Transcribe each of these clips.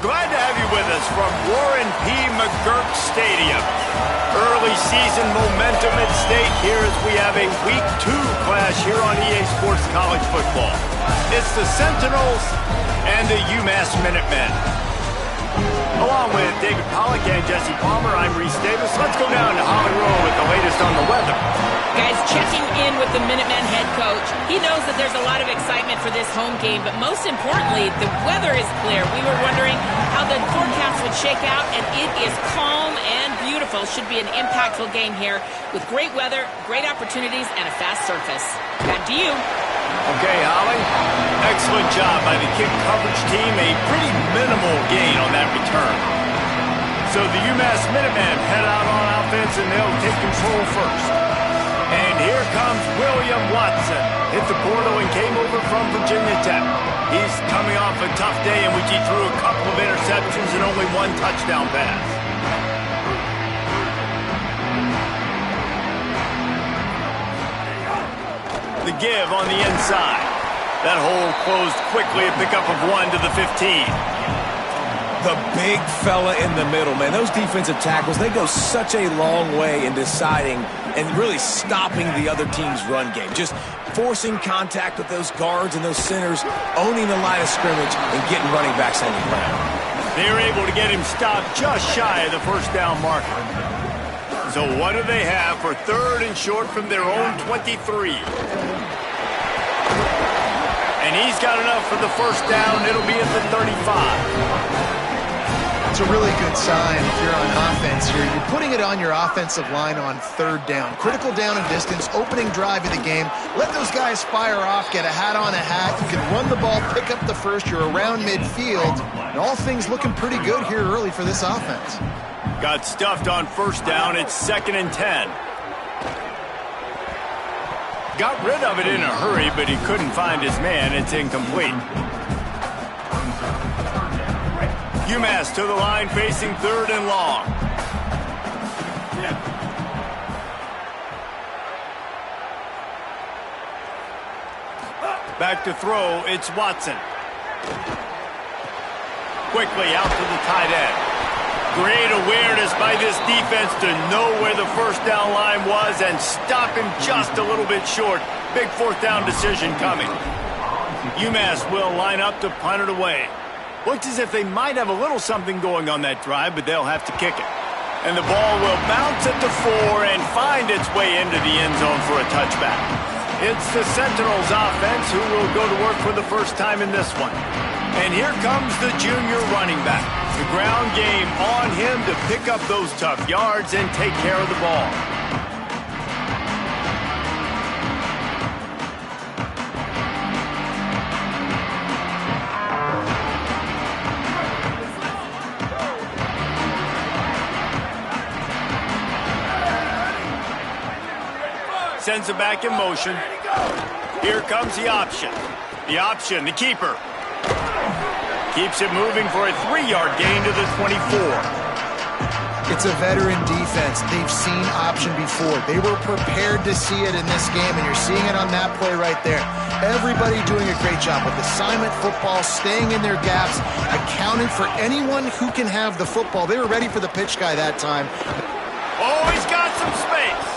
glad to have you with us from Warren P. McGurk Stadium. Early season momentum at stake here as we have a Week 2 clash here on EA Sports College Football. It's the Sentinels and the UMASS Minutemen. Along with David Pollack and Jesse Palmer, I'm Reese Davis. Let's go down to Holly Rowe with the latest on the weather. Guys, checking in with the Minutemen head coach. He knows that there's a lot of excitement for this home game, but most importantly, the weather is clear. We were wondering how the forecast would shake out, and it is calm and beautiful. Should be an impactful game here with great weather, great opportunities, and a fast surface. Back to you. Okay, Holly. Excellent job by the kick coverage team. A pretty minimal gain on that return. So the UMass Minutemen head out on offense, and they'll take control first. And here comes William Watson. Hit the portal and came over from Virginia Tech. He's coming off a tough day in which he threw a couple of interceptions and only one touchdown pass. The give on the inside. That hole closed quickly, a pickup of 1 to the 15. The big fella in the middle, man. Those defensive tackles, they go such a long way in deciding and really stopping the other team's run game. Just forcing contact with those guards and those centers, owning the line of scrimmage, and getting running backs on the ground. They were able to get him stopped just shy of the first down marker. So what do they have for third and short from their own 23? And he's got enough for the first down. It'll be at the 35. It's a really good sign if you're on offense here. You're putting it on your offensive line on third down. Critical down and distance, opening drive of the game. Let those guys fire off, get a hat on a hat. You can run the ball, pick up the first. You're around midfield. And all things looking pretty good here early for this offense. Got stuffed on first down. It's 2nd and 10. Got rid of it in a hurry, but he couldn't find his man. It's incomplete. UMass to the line, facing 3rd and long. Back to throw, it's Watson. Quickly out to the tight end. Great awareness by this defense to know where the first down line was and stop him just a little bit short. Big 4th down decision coming. UMass will line up to punt it away. Looks as if they might have a little something going on that drive, but they'll have to kick it. And the ball will bounce at the 4 and find its way into the end zone for a touchback. It's the Sentinels offense who will go to work for the first time in this one. And here comes the junior running back. The ground game on him to pick up those tough yards and take care of the ball. Sends it back in motion. Here comes the option. The option, the keeper. Keeps it moving for a 3-yard gain to the 24. It's a veteran defense. They've seen option before. They were prepared to see it in this game, and you're seeing it on that play right there. Everybody doing a great job with assignment football, staying in their gaps, accounting for anyone who can have the football. They were ready for the pitch guy that time. Oh, he's got some space.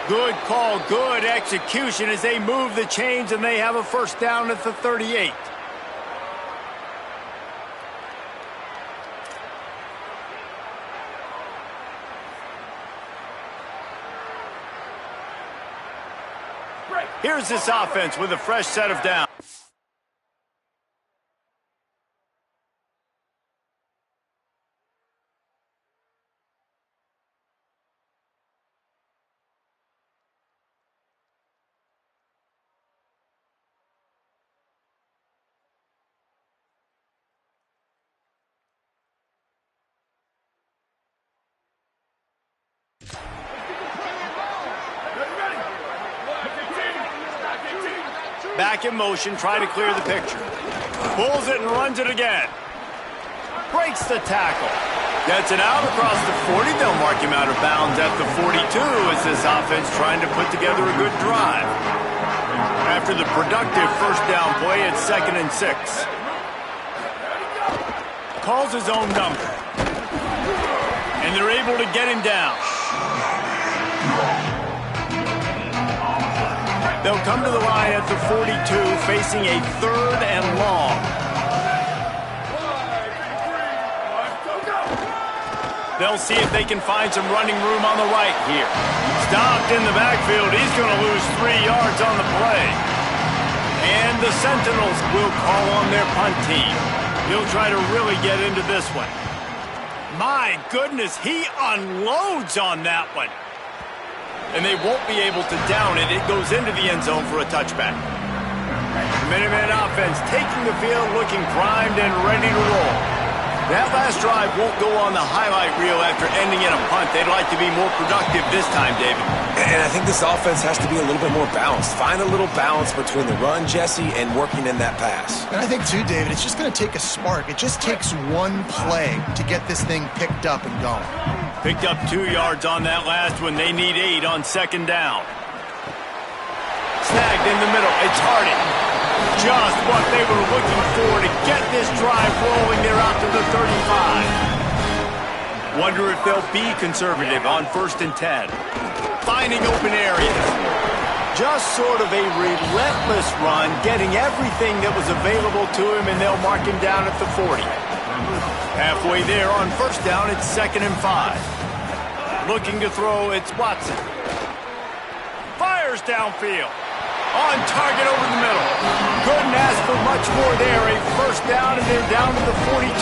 Good call, good execution as they move the chains, and they have a first down at the 38. Here's this offense with a fresh set of downs. Back in motion, try to clear the picture. Pulls it and runs it again. Breaks the tackle. Gets it out across the 40. They'll mark him out of bounds at the 42 as this offense trying to put together a good drive. After the productive first down play, it's 2nd and 6. calls his own number. And they're able to get him down. They'll come to the line at the 42, facing a 3rd and long. They'll see if they can find some running room on the right here. Stopped in the backfield. He's going to lose 3 yards on the play. And the Sentinels will call on their punt team. He'll try to really get into this one. My goodness, he unloads on that one. And they won't be able to down it. It goes into the end zone for a touchback. Minuteman offense taking the field, looking primed and ready to roll. That last drive won't go on the highlight reel after ending in a punt. They'd like to be more productive this time, David. And I think this offense has to be a little bit more balanced. Find a little balance between the run, Jesse, and working in that pass. And I think, too, David, it's just going to take a spark. It just takes one play to get this thing picked up and going. Picked up 2 yards on that last one. They need 8 on 2nd down. Snagged in the middle. It's Harding. Just what they were looking for to get this drive rolling. They're out to the 35. Wonder if they'll be conservative on 1st and 10. Finding open areas. Just sort of a relentless run, getting everything that was available to him, and they'll mark him down at the 40. Halfway there on 1st down, it's 2nd and 5. Looking to throw, it's Watson. Fires downfield. On target over the middle. Couldn't ask for much more there. A 1st down, and they're down to the 42.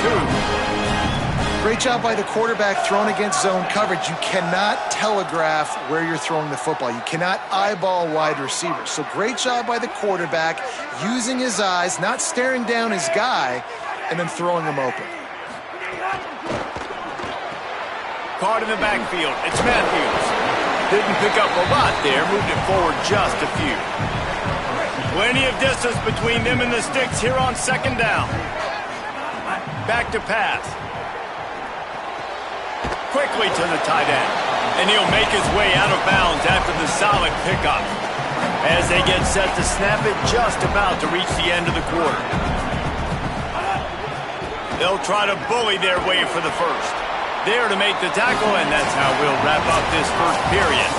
Great job by the quarterback throwing against zone coverage. You cannot telegraph where you're throwing the football. You cannot eyeball wide receivers. So great job by the quarterback using his eyes, not staring down his guy, and then throwing him open. Caught in the backfield. It's Matthews. Didn't pick up a lot there. Moved it forward just a few. Plenty of distance between them and the sticks here on 2nd down. Back to pass. Quickly to the tight end. And he'll make his way out of bounds after the solid pickup. As they get set to snap it, just about to reach the end of the quarter. They'll try to bully their way for the 1st. There to make the tackle, and that's how we'll wrap up this 1st period.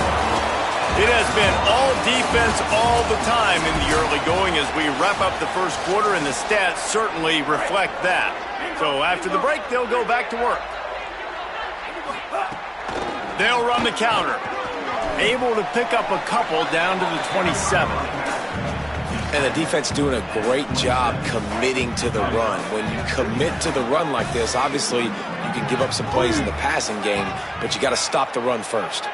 It has been all defense all the time in the early going as we wrap up the 1st quarter, and the stats certainly reflect that. So after the break, they'll go back to work. They'll run the counter. Able to pick up a couple down to the 27. And the defense doing a great job committing to the run. When you commit to the run like this, obviously you can give up some plays in the passing game, but you got to stop the run first.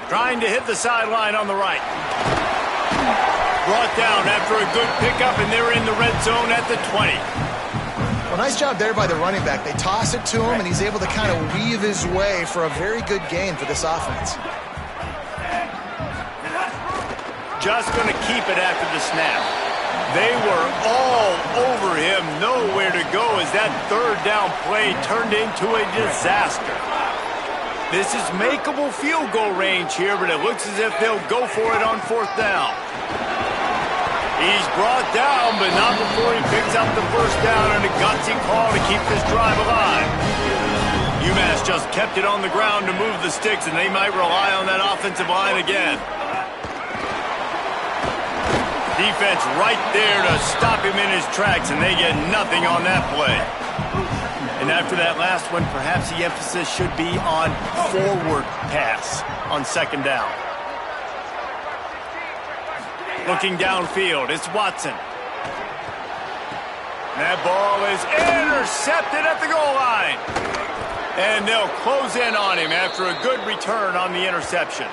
Trying to hit the sideline on the right. Brought down after a good pickup, and they're in the red zone at the 20. Well, nice job there by the running back. They toss it to him, and he's able to kind of weave his way for a very good gain for this offense. Just going to keep it after the snap. They were all over him, nowhere to go as that 3rd down play turned into a disaster. This is makeable field goal range here, but it looks as if they'll go for it on 4th down. He's brought down, but not before he picks up the 1st down and a gutsy call to keep this drive alive. UMass just kept it on the ground to move the sticks, and they might rely on that offensive line again. Defense right there to stop him in his tracks, and they get nothing on that play. And after that last one, perhaps the emphasis should be on forward pass on 2nd down. Looking downfield, it's Watson. That ball is intercepted at the goal line. And they'll close in on him after a good return on the interception.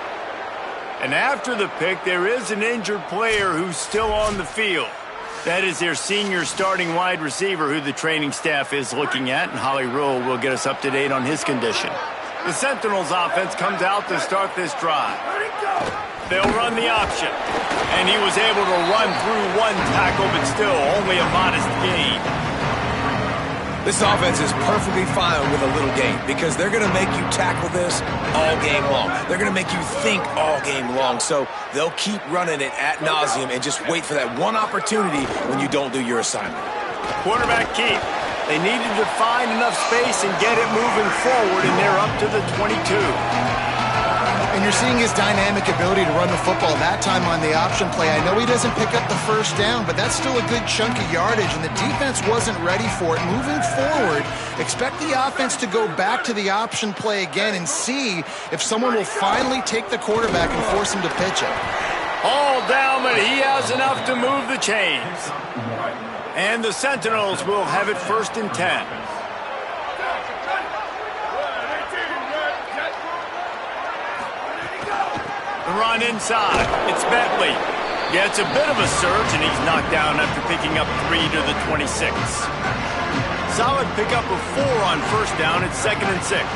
And after the pick, there is an injured player who's still on the field. That is their senior starting wide receiver who the training staff is looking at, and Holly Rule will get us up to date on his condition. The Sentinels offense comes out to start this drive. They'll run the option, and he was able to run through one tackle, but still only a modest gain. This offense is perfectly fine with a little game because they're going to make you tackle this all game long. They're going to make you think all game long. So they'll keep running it ad nauseum and just wait for that one opportunity when you don't do your assignment. Quarterback keep. They needed to find enough space and get it moving forward, and they're up to the 22. And you're seeing his dynamic ability to run the football that time on the option play. I know he doesn't pick up the first down, but that's still a good chunk of yardage, and the defense wasn't ready for it. Moving forward, expect the offense to go back to the option play again and see if someone will finally take the quarterback and force him to pitch it. All down, but he has enough to move the chains. And the Sentinels will have it 1st and 10. Run inside. It's Bentley. Gets a bit of a surge, and he's knocked down after picking up 3 to the 26. Solid pickup of 4 on 1st down. It's 2nd and 6.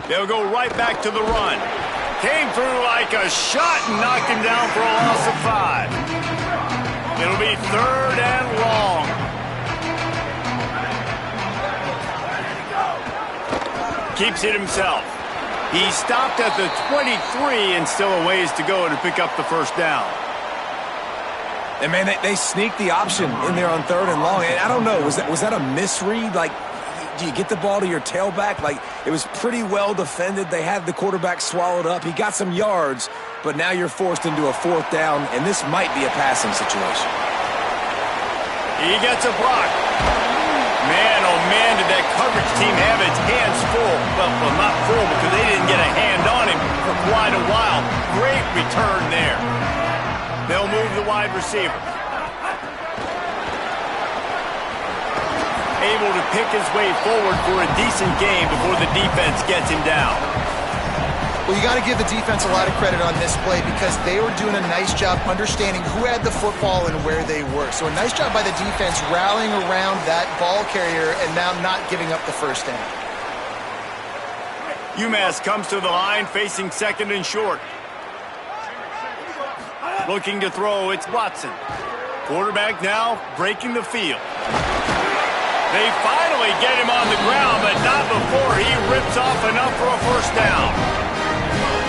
They'll go right back to the run. Came through like a shot and knocked him down for a loss of 5. It'll be 3rd and long. Keeps it himself. He stopped at the 23 and still a ways to go to pick up the 1st down. And, man, they sneaked the option in there on 3rd and long. And I don't know, was that a misread? Like, do you get the ball to your tailback? Like, it was pretty well defended. They had the quarterback swallowed up. He got some yards, but now you're forced into a 4th down, and this might be a passing situation. He gets a block. Man, oh man, did that coverage team have its hands full. Well, not full because they didn't get a hand on him for quite a while. Great return there. They'll move the wide receiver. Able to pick his way forward for a decent game before the defense gets him down. Well, you got to give the defense a lot of credit on this play because they were doing a nice job understanding who had the football and where they were. So a nice job by the defense rallying around that ball carrier and now not giving up the 1st down. UMASS comes to the line facing 2nd and short. Looking to throw, it's Watson. Quarterback now breaking the field. They finally get him on the ground, but not before he rips off enough for a 1st down.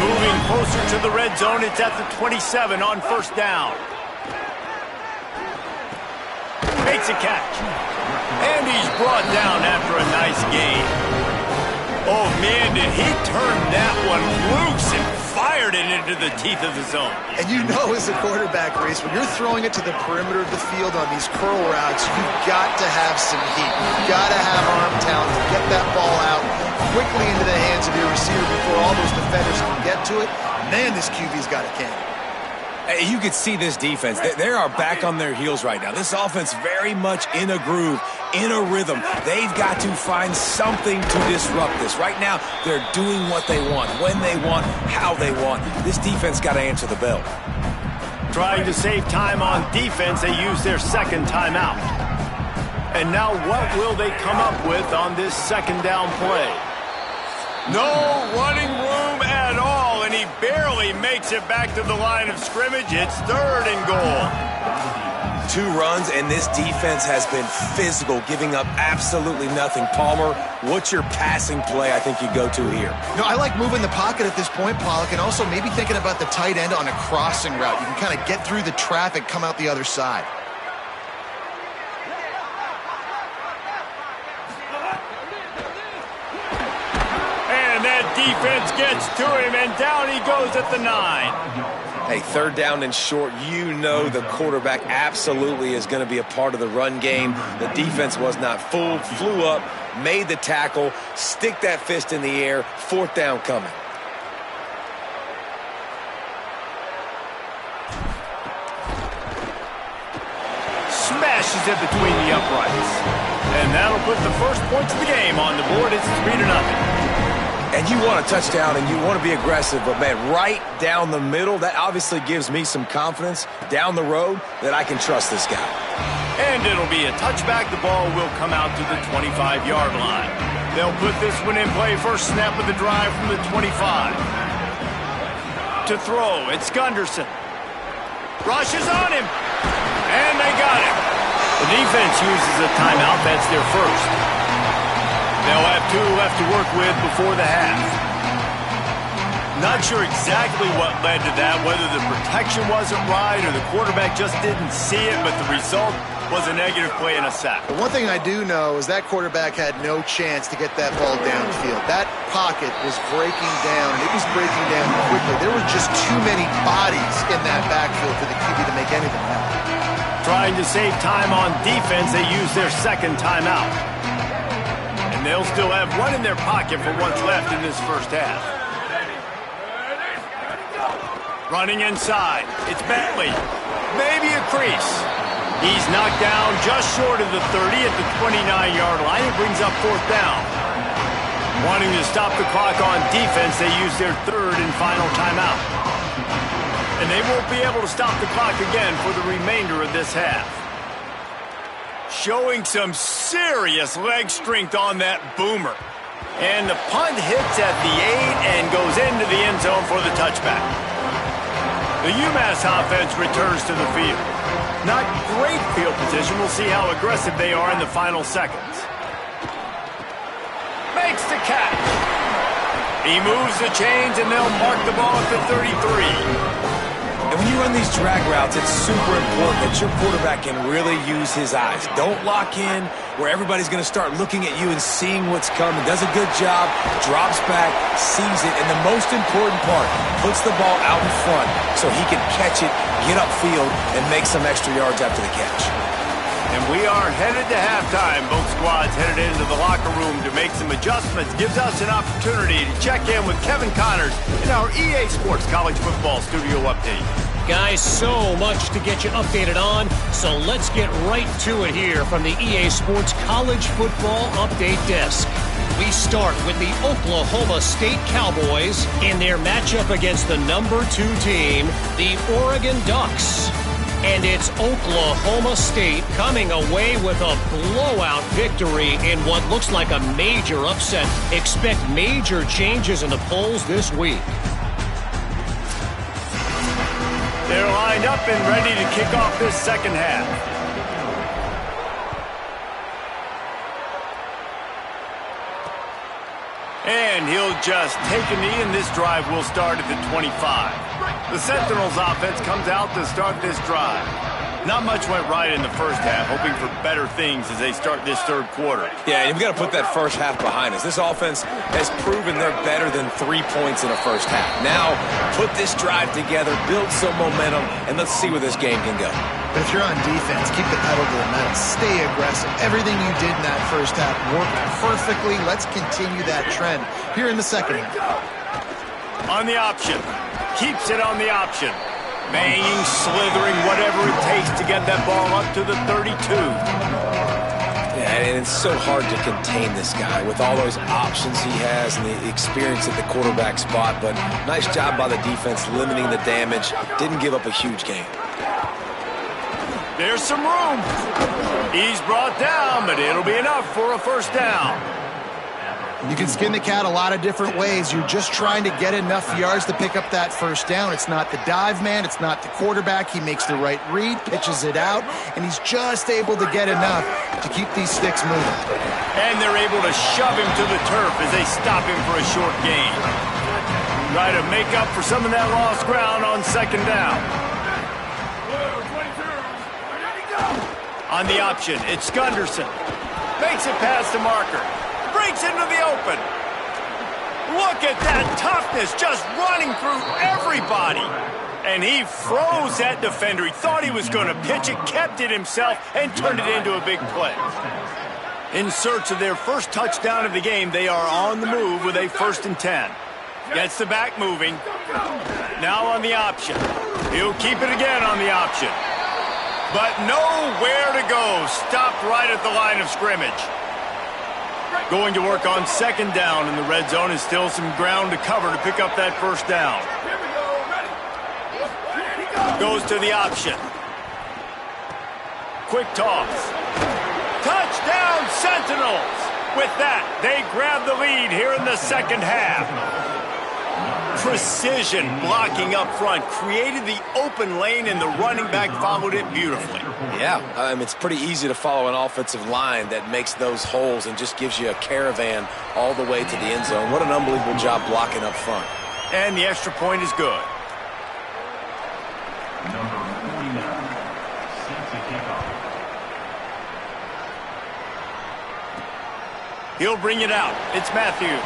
Moving closer to the red zone, it's at the 27 on 1st down. Makes a catch. And he's brought down after a nice gain. Oh, man, did he turn that one loose and fired it into the teeth of the zone. And you know as a quarterback, Reese, when you're throwing it to the perimeter of the field on these curl routes, you've got to have some heat. You've got to have arm talent to get that ball out quickly into the hands of your receiver before all those defenders can get to it. Man, this QB's got a cannon. You could see this defense. They are back on their heels right now. This offense very much in a groove, in a rhythm. They've got to find something to disrupt this. Right now, they're doing what they want, when they want, how they want. This defense got to answer the bell. Trying to save time on defense, they use their 2nd timeout. And now what will they come up with on this 2nd down play? No running room at all, and he barely makes it back to the line of scrimmage. It's 3rd and goal. 2 runs, and this defense has been physical, giving up absolutely nothing. Palmer, what's your passing play I think you go to here? No, I like moving the pocket at this point, Pollock, and also maybe thinking about the tight end on a crossing route. You can kind of get through the traffic, come out the other side. Defense gets to him, and down he goes at the 9. Hey, 3rd down and short, you know the quarterback absolutely is going to be a part of the run game. The defense was not fooled, flew up, made the tackle, stick that fist in the air, 4th down coming. Smashes it between the uprights. And that'll put the first points of the game on the board. It's 3-0. And you want a touchdown and you want to be aggressive, but, man, right down the middle, that obviously gives me some confidence down the road that I can trust this guy. And it'll be a touchback. The ball will come out to the 25-yard line. They'll put this one in play. First snap of the drive from the 25. to throw. It's Gunderson. Rushes on him. And they got him. The defense uses a timeout. That's their first. They'll have 2 left to work with before the half. Not sure exactly what led to that, whether the protection wasn't right or the quarterback just didn't see it, but the result was a negative play and a sack. But one thing I do know is that quarterback had no chance to get that ball downfield. That pocket was breaking down, and it was breaking down quickly. There were just too many bodies in that backfield for the QB to make anything happen. Trying to save time on defense, they use their second timeout. And they'll still have 1 in their pocket for what's left in this first half. Running inside, it's Bentley. Maybe a crease. He's knocked down just short of the 30 at the 29-yard line. It brings up 4th down. Wanting to stop the clock on defense, they use their 3rd and final timeout. And they won't be able to stop the clock again for the remainder of this half. Showing some serious leg strength on that boomer. And the punt hits at the 8 and goes into the end zone for the touchback. The UMASS offense returns to the field. Not great field position. We'll see how aggressive they are in the final seconds. Makes the catch. He moves the chains, and they'll mark the ball at the 33. And when you run these drag routes, it's super important that your quarterback can really use his eyes. Don't lock in where everybody's going to start looking at you and seeing what's coming. Does a good job, drops back, sees it, and the most important part, puts the ball out in front so he can catch it, get upfield, and make some extra yards after the catch. And we are headed to halftime. Both squads headed into the locker room to make some adjustments. Gives us an opportunity to check in with Kevin Connors in our EA Sports College Football Studio Update. Guys, so much to get you updated on, so let's get right to it here from the EA Sports College Football Update Desk. We start with the Oklahoma State Cowboys in their matchup against the number 2 team, the Oregon Ducks. And it's Oklahoma State coming away with a blowout victory in what looks like a major upset. Expect major changes in the polls this week. They're lined up and ready to kick off this second half. And he'll just take a knee, and this drive will start at the 25. The Sentinels offense comes out to start this drive. Not much went right in the first half, hoping for better things as they start this 3rd quarter. Yeah, you've got to put that first half behind us. This offense has proven they're better than 3 points in a first half. Now, put this drive together, build some momentum, and let's see where this game can go. But if you're on defense, keep the pedal to the metal. Stay aggressive. Everything you did in that first half worked perfectly. Let's continue that trend here in the second half. On the option. Keeps it on the option. Banging, slithering, whatever it takes to get that ball up to the 32. Yeah, and it's so hard to contain this guy with all those options he has and the experience at the quarterback spot. But nice job by the defense limiting the damage. Didn't give up a huge gain. There's some room. He's brought down, but it'll be enough for a first down. You can skin the cat a lot of different ways. You're just trying to get enough yards to pick up that first down. It's not the dive man. It's not the quarterback. He makes the right read, pitches it out, and he's just able to get enough to keep these sticks moving. And they're able to shove him to the turf as they stop him for a short gain. Try to make up for some of that lost ground on second down. On the option, it's Gunderson. Makes it past the marker. Breaks into the open. Look at that toughness just running through everybody. And he froze that defender. He thought he was going to pitch it, kept it himself, and turned it into a big play. In search of their first touchdown of the game, they are on the move with a 1st and 10. Gets the back moving. Now on the option. He'll keep it again on the option. But nowhere to go. Stopped right at the line of scrimmage. Going to work on second down in the red zone. Is still some ground to cover to pick up that first down. Goes to the option. Quick toss. Touchdown Sentinels! With that, they grab the lead here in the second half. precision blocking up front, created the open lane, and the running back followed it beautifully. Yeah, it's pretty easy to follow an offensive line that makes those holes and just gives you a caravan all the way to the end zone. What an unbelievable job blocking up front. And the extra point is good. He'll bring it out. It's Matthews.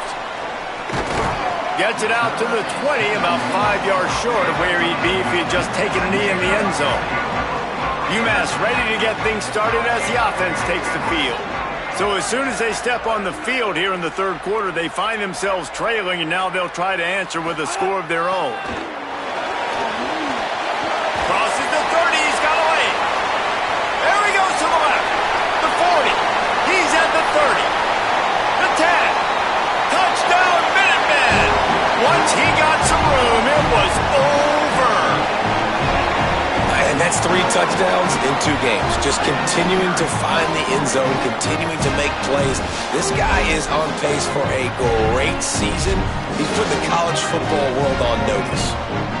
Gets it out to the 20, about 5 yards short of where he'd be if he had just taken a knee in the end zone. UMass ready to get things started as the offense takes the field. So as soon as they step on the field here in the third quarter, they find themselves trailing, and now they'll try to answer with a score of their own. Crosses the 30, he's got a lane. There he goes to the left. The 40, he's at the 30. The 10, touchdown Minutemen. Once he got some room, it was over. And that's 3 touchdowns in 2 games. Just continuing to find the end zone, continuing to make plays. This guy is on pace for a great season. He's put the college football world on notice.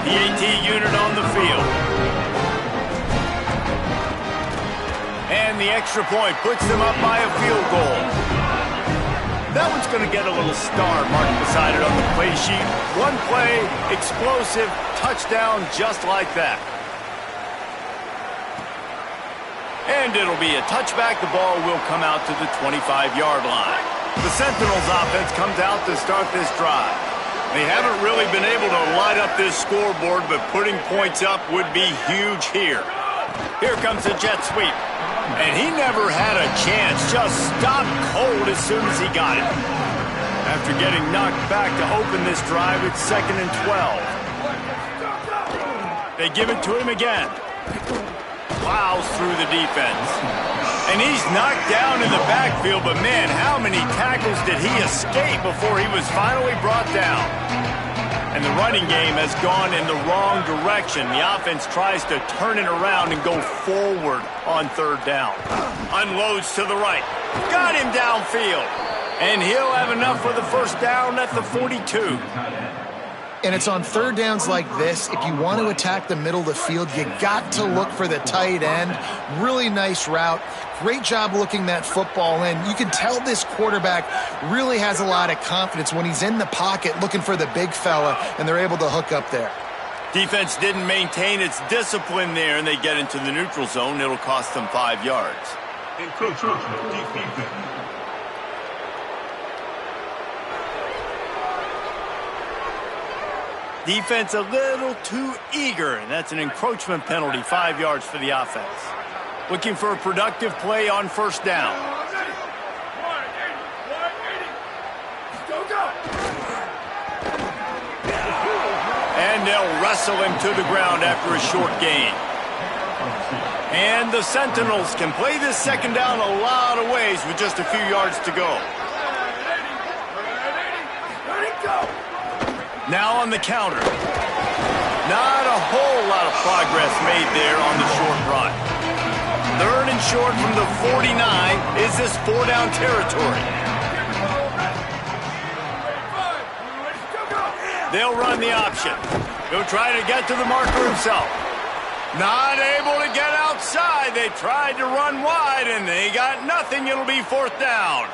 The AT unit on the field. And the extra point puts them up by a field goal. That one's going to get a little star marked beside it on the play sheet. One play, explosive, touchdown just like that. And it'll be a touchback. The ball will come out to the 25-yard line. The Sentinels offense comes out to start this drive. They haven't really been able to light up this scoreboard, but putting points up would be huge here. Here comes the jet sweep. And he never had a chance, just stopped cold as soon as he got it. After getting knocked back to open this drive, it's 2nd and 12. They give it to him again. Plows through the defense. And he's knocked down in the backfield, but man, how many tackles did he escape before he was finally brought down? And the running game has gone in the wrong direction. The offense tries to turn it around and go forward on 3rd down. Unloads to the right. Got him downfield. And he'll have enough for the first down at the 42. And it's on 3rd downs like this, if you want to attack the middle of the field, you got to look for the tight end. Really nice route. Great job looking that football in. You can tell this quarterback really has a lot of confidence when he's in the pocket looking for the big fella, and they're able to hook up there. Defense didn't maintain its discipline there, and they get into the neutral zone. It'll cost them 5 yards. Defense a little too eager, and that's an encroachment penalty, 5 yards for the offense. Looking for a productive play on 1st down. And they'll wrestle him to the ground after a short gain. And the Sentinels can play this 2nd down a lot of ways with just a few yards to go. Now on the counter. Not a whole lot of progress made there on the short run. 3rd and short from the 49. Is this 4-down territory? They'll run the option. He'll try to get to the marker himself. Not able to get outside. They tried to run wide, and they got nothing. It'll be 4th down.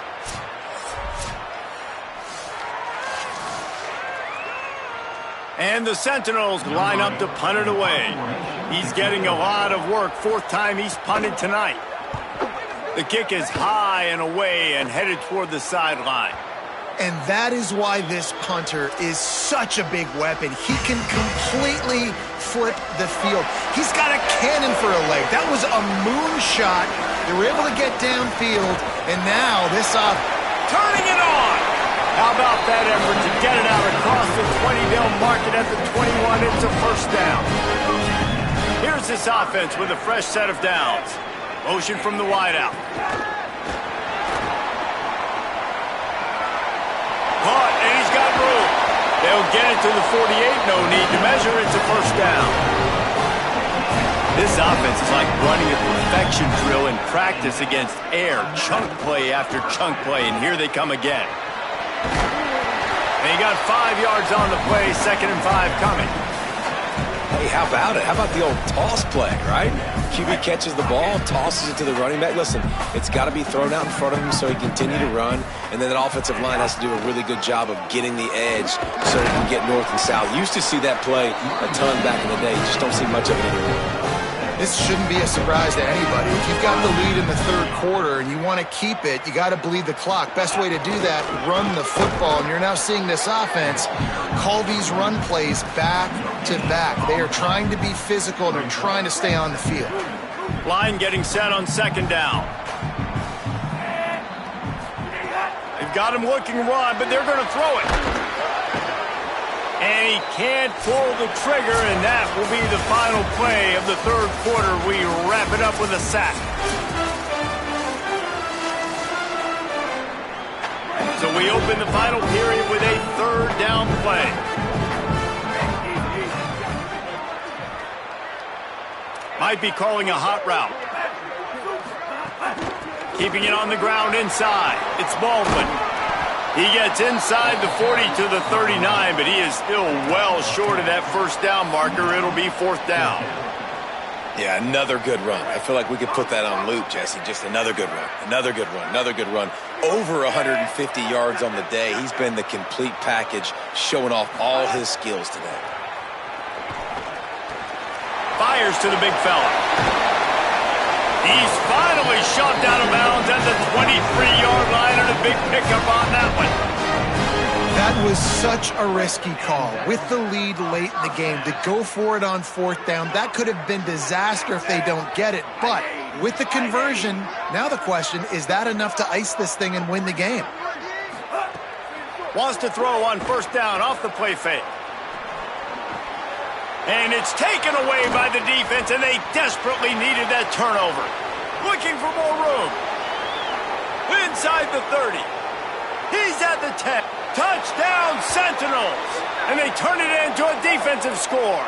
And the Sentinels line up to punt it away. He's getting a lot of work. 4th time he's punted tonight. The kick is high and away and headed toward the sideline. And that is why this punter is such a big weapon. He can completely flip the field. He's got a cannon for a leg. That was a moonshot. They were able to get downfield, and now this off. Turning it on. How about that effort to get it out across the 20? They'll mark it at the 21. It's a 1st down. Here's this offense with a fresh set of downs. Motion from the wideout. Caught, and he's got room. They'll get it to the 48. No need to measure. It's a 1st down. This offense is like running a perfection drill in practice against air. Chunk play after chunk play, and here they come again. And he got 5 yards on the play, 2nd and 5 coming. Hey, how about it? How about the old toss play, right? QB catches the ball, tosses it to the running back. Listen, it's got to be thrown out in front of him so he can continue to run. And then that offensive line has to do a really good job of getting the edge so he can get north and south. Used to see that play a ton back in the day. You just don't see much of it anymore. This shouldn't be a surprise to anybody. If you've got the lead in the 3rd quarter and you want to keep it, you got to bleed the clock. Best way to do that, run the football. And you're now seeing this offense call these run plays back to back. They are trying to be physical and they're trying to stay on the field. Line getting set on 2nd down. They've got him looking to run, but they're going to throw it. And he can't pull the trigger, and that will be the final play of the 3rd quarter. We wrap it up with a sack. So we open the final period with a 3rd down play. Might be calling a hot route. Keeping it on the ground inside. It's Baldwin. He gets inside the 40 to the 39, but he is still well short of that 1st down marker. It'll be 4th down. Yeah, another good run. I feel like we could put that on loop, Jesse. Just another good run, another good run, another good run. Over 150 yards on the day. He's been the complete package, showing off all his skills today. Fires to the big fella. He's finally shoved out of bounds at the 23-yard line, and a big pickup on that one. That was such a risky call. With the lead late in the game, to go for it on 4th down, that could have been disaster if they don't get it. But with the conversion, now the question, is that enough to ice this thing and win the game? Wants to throw on 1st down off the play fake. And it's taken away by the defense, and they desperately needed that turnover. Looking for more room. Inside the 30. He's at the 10. Touchdown, Sentinels! And they turn it into a defensive score.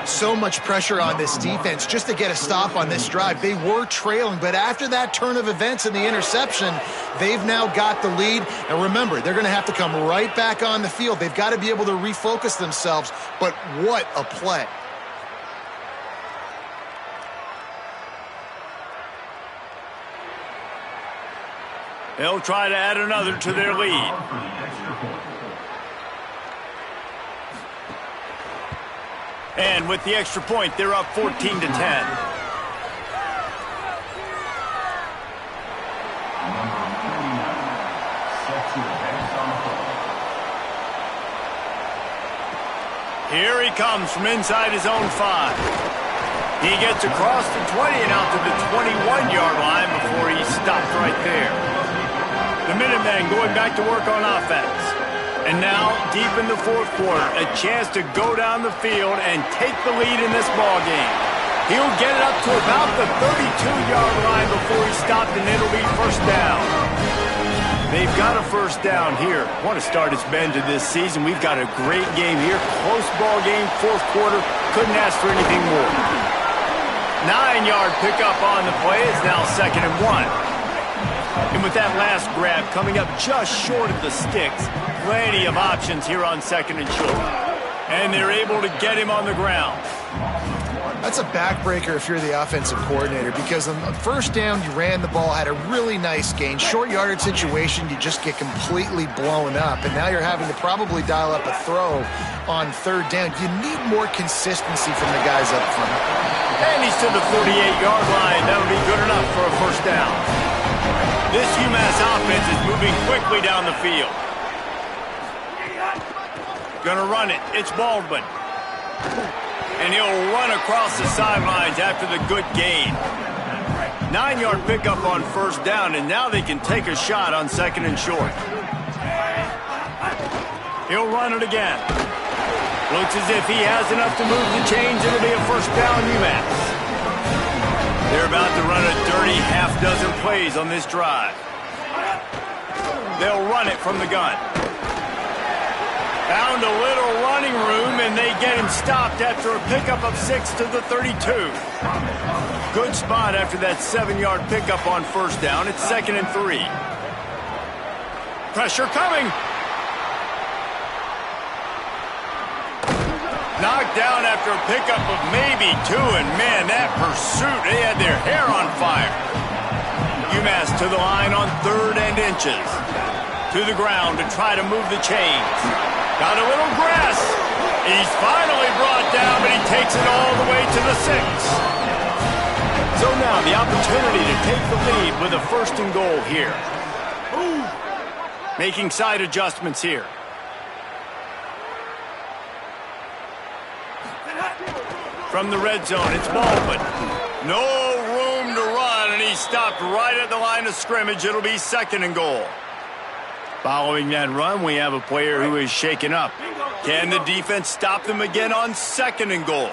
So much pressure on this defense just to get a stop on this drive. They were trailing, but after that turn of events and the interception, they've now got the lead. And remember, they're going to have to come right back on the field. They've got to be able to refocus themselves, but what a play. They'll try to add another to their lead. And with the extra point, they're up 14 to 10. Here he comes from inside his own 5. He gets across the 20 and out to the 21-yard line before he stopped right there. The Minutemen going back to work on offense. And now, deep in the 4th quarter, a chance to go down the field and take the lead in this ballgame. He'll get it up to about the 32-yard line before he stopped, and it'll be 1st down. They've got a 1st down here. Want to start its bend to this season. We've got a great game here. Close ball game, 4th quarter. Couldn't ask for anything more. 9-yard pickup on the play. It's now 2nd and 1. And with that last grab coming up just short of the sticks, plenty of options here on 2nd and short. And they're able to get him on the ground. That's a backbreaker if you're the offensive coordinator, because on the 1st down, you ran the ball, had a really nice gain. Short yardage situation, you just get completely blown up. And now you're having to probably dial up a throw on 3rd down. You need more consistency from the guys up front. And he's to the 48-yard line. That'll be good enough for a 1st down. This UMass offense is moving quickly down the field. Gonna run it. It's Baldwin. And he'll run across the sidelines after the good gain. 9-yard pickup on 1st down, and now they can take a shot on 2nd and short. He'll run it again. Looks as if he has enough to move the chains. It'll be a 1st down UMass. They're about to run a dirty half-dozen plays on this drive. They'll run it from the gun. Found a little running room, and they get him stopped after a pickup of 6 to the 32. Good spot after that 7-yard pickup on 1st down. It's 2nd and 3. Pressure coming. Knocked down after a pickup of maybe 2, and man, that pursuit, they had their hair on fire. UMass to the line on 3rd and inches. To the ground to try to move the chains. Got a little grass. He's finally brought down, but he takes it all the way to the 6. So now the opportunity to take the lead with a 1st and goal here. Making side adjustments here. From the red zone, it's Baldwin. No room to run, and he stopped right at the line of scrimmage. It'll be 2nd and goal. Following that run, we have a player who is shaken up. Can the defense stop them again on 2nd and goal?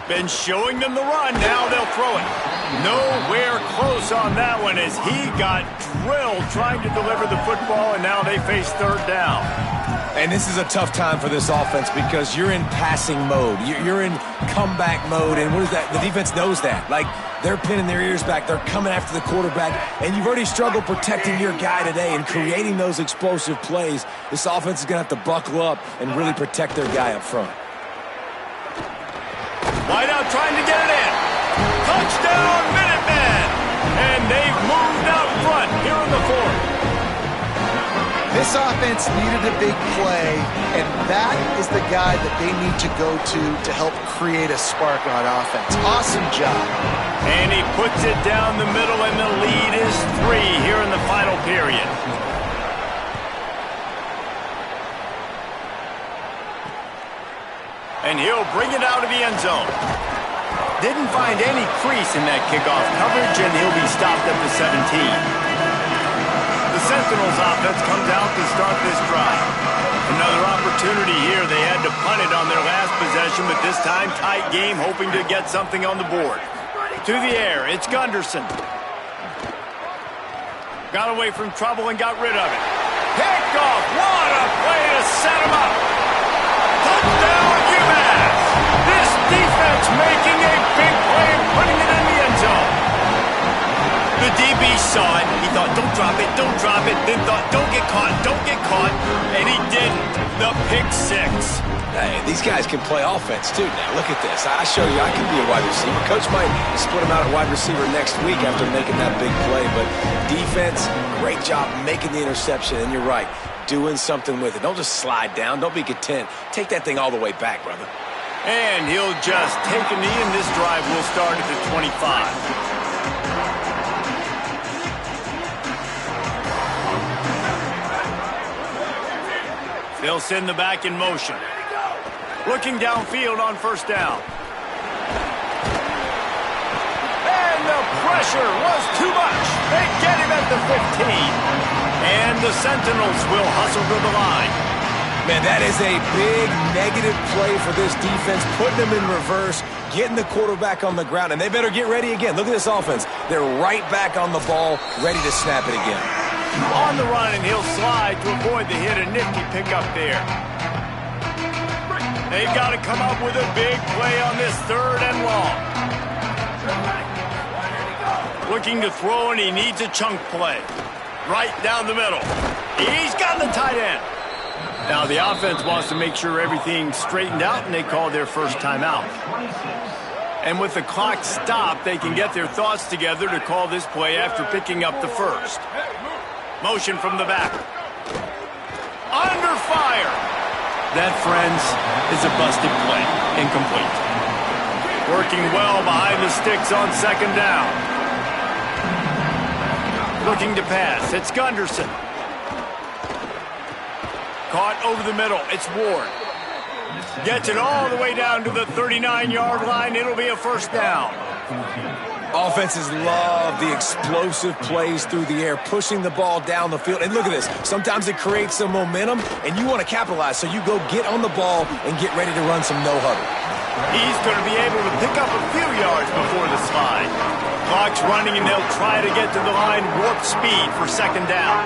Been showing them the run. Now they'll throw it. Nowhere close on that one as he got drilled trying to deliver the football, and now they face 3rd down. And this is a tough time for this offense because you're in passing mode. You're in comeback mode, and what is that? The defense knows that. Like, they're pinning their ears back. They're coming after the quarterback, and you've already struggled protecting your guy today and creating those explosive plays. This offense is going to have to buckle up and really protect their guy up front. Wideout trying to get it in. Touchdown, Minutemen! And they've moved out front here in the 4th. This offense needed a big play, and that is the guy that they need to go to help create a spark on offense. Awesome job. And he puts it down the middle, and the lead is 3 here in the final period. And he'll bring it out of the end zone. Didn't find any crease in that kickoff coverage, and he'll be stopped at the 17. The Sentinels offense comes out to start this drive. Another opportunity here. They had to punt it on their last possession, but this time tight game, hoping to get something on the board. To the air, it's Gunderson. Got away from trouble and got rid of it. Picked off. What a play to set him up. Touchdown, UMass. This defense making a big play and putting it in the end zone. The DB saw it. He thought, don't drop it, don't drop it. Then thought, don't get caught, don't get caught. And he didn't. The pick 6. Hey, these guys can play offense, too, now. Look at this. I show you I can be a wide receiver. Coach might split him out at wide receiver next week after making that big play. But defense, great job making the interception. And you're right, doing something with it. Don't just slide down. Don't be content. Take that thing all the way back, brother. And he'll just take a knee, and this drive will start at the 25. They'll send the back in motion. Looking downfield on 1st down. And the pressure was too much. They get him at the 15. And the Sentinels will hustle to the line. Man, that is a big negative play for this defense, putting them in reverse, getting the quarterback on the ground, and they better get ready again. Look at this offense. They're right back on the ball, ready to snap it again. On the run, and he'll slide to avoid the hit. A nifty pickup there. They've got to come up with a big play on this 3rd and long. Looking to throw, and he needs a chunk play. Right down the middle. He's got the tight end. Now the offense wants to make sure everything's straightened out, and they call their first timeout. And with the clock stopped, they can get their thoughts together to call this play after picking up the 1st. Motion from the back. Under fire. That, friends, is a busted play. Incomplete. Working well behind the sticks on 2nd down. Looking to pass. It's Gunderson. Caught over the middle. It's Ward. Gets it all the way down to the 39-yard line. It'll be a 1st down. Offenses love the explosive plays through the air, pushing the ball down the field. And look at this. Sometimes it creates some momentum, and you want to capitalize. So you go get on the ball and get ready to run some no-huddle. He's going to be able to pick up a few yards before the slide. Clock's running, and they'll try to get to the line warp speed for second down.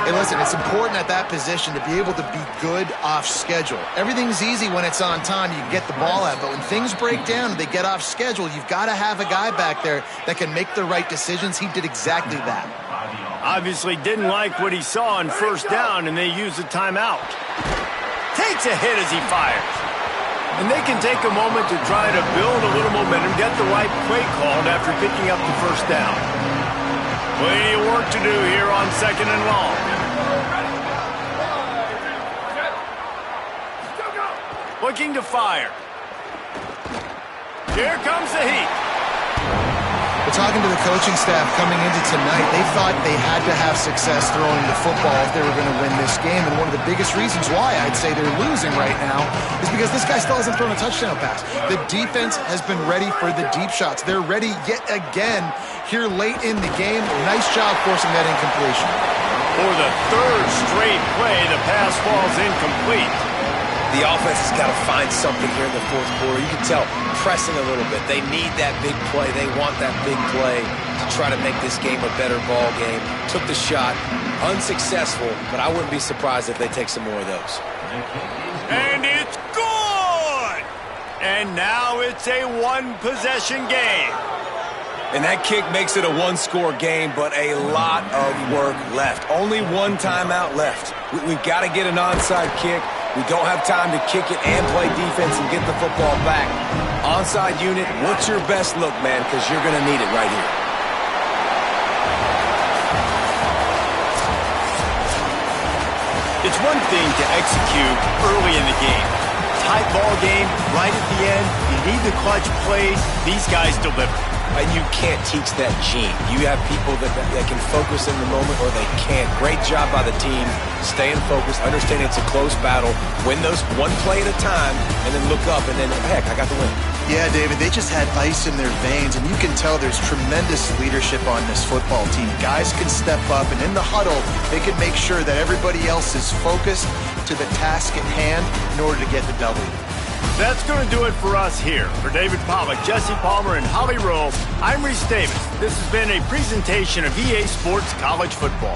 Hey, listen, it's important at that position to be able to be good off schedule. Everything's easy when it's on time. You can get the ball out, but when things break down and they get off schedule, you've got to have a guy back there that can make the right decisions. He did exactly that. Obviously didn't like what he saw on first down, and they used a timeout. Takes a hit as he fires. And they can take a moment to try to build a little momentum, get the right play called after picking up the first down. Plenty of work to do here on second and long. Looking to fire. Here comes the heat. We're talking to the coaching staff coming into tonight. They thought they had to have success throwing the football if they were going to win this game. And one of the biggest reasons why I'd say they're losing right now is because this guy still hasn't thrown a touchdown pass. The defense has been ready for the deep shots. They're ready yet again here late in the game. Nice job forcing that incompletion. For the third straight play, the pass falls incomplete. The offense has got to find something here in the fourth quarter. You can tell pressing a little bit. They need that big play. They want that big play to try to make this game a better ball game. Took the shot, unsuccessful, but I wouldn't be surprised if they take some more of those. And it's good! And now it's a one-possession game. And that kick makes it a one-score game, but a lot of work left. Only one timeout left. We've got to get an onside kick. We don't have time to kick it and play defense and get the football back. Onside unit, what's your best look, man? Because you're going to need it right here. It's one thing to execute early in the game. Tight ball game, right at the end. You need the clutch plays. These guys deliver. And you can't teach that gene. You have people that can focus in the moment or they can't. Great job by the team, staying focused, understanding it's a close battle, win those one play at a time, and then look up and then, heck, I got the win. Yeah, David, they just had ice in their veins, and you can tell there's tremendous leadership on this football team. Guys can step up, and in the huddle, they can make sure that everybody else is focused to the task at hand in order to get the W. That's going to do it for us here. For David Pollock, Jesse Palmer, and Holly Rowe, I'm Reese Davis. This has been a presentation of EA Sports College Football.